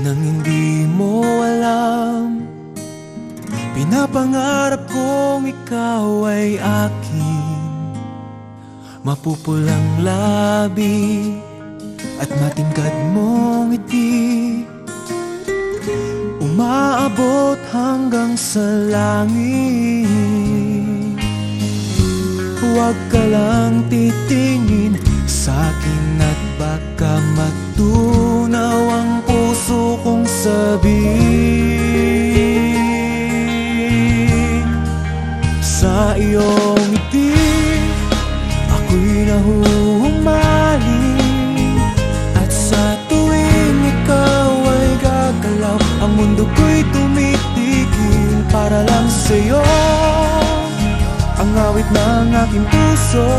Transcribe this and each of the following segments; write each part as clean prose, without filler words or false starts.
nang hindi mo alam. Pinapangarap kong ikaw ay akin, mapupulang labi at matingkad mong ngiti, umaabot hanggang sa langit. Huwag ka lang titingin sa'kin at baka matunaw ang puso kong sabihin. Sa iyong ngiti ako'y nahuhumaling, at sa tuwing ikaw ay gagalaw, ang mundo ko'y tumitigil para lang sa'yo. Ang awit ng aking puso,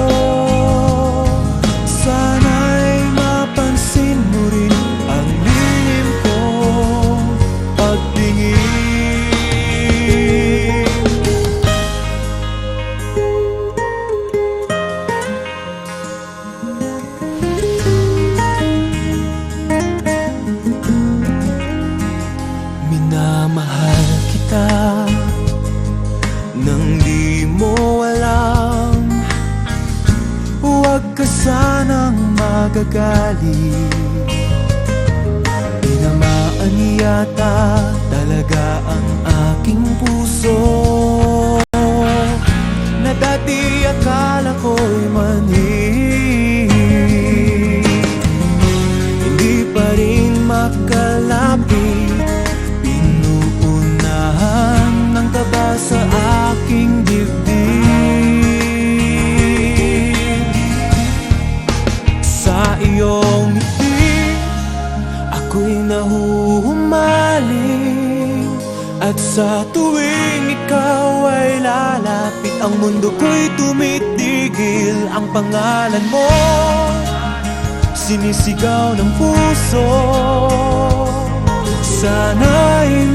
sana'y mapansin mo rin ang lihim kong pagtingin. Minamahal kita nang di mo alam. Huwag ka sanang magagalit, tinamaan yata talaga ang aking puso, na dati akala ko'y manhid. Hindi pa rin makalapit, pinuunahan ng kaba sa aking dibdib. Sa iyong ngiti ako'y nahuhumaling, at sa tuwing ikaw ay lalapit, ang mundo ko'y tumitigil. Ang pangalan mo sinisigaw ng puso, sana'y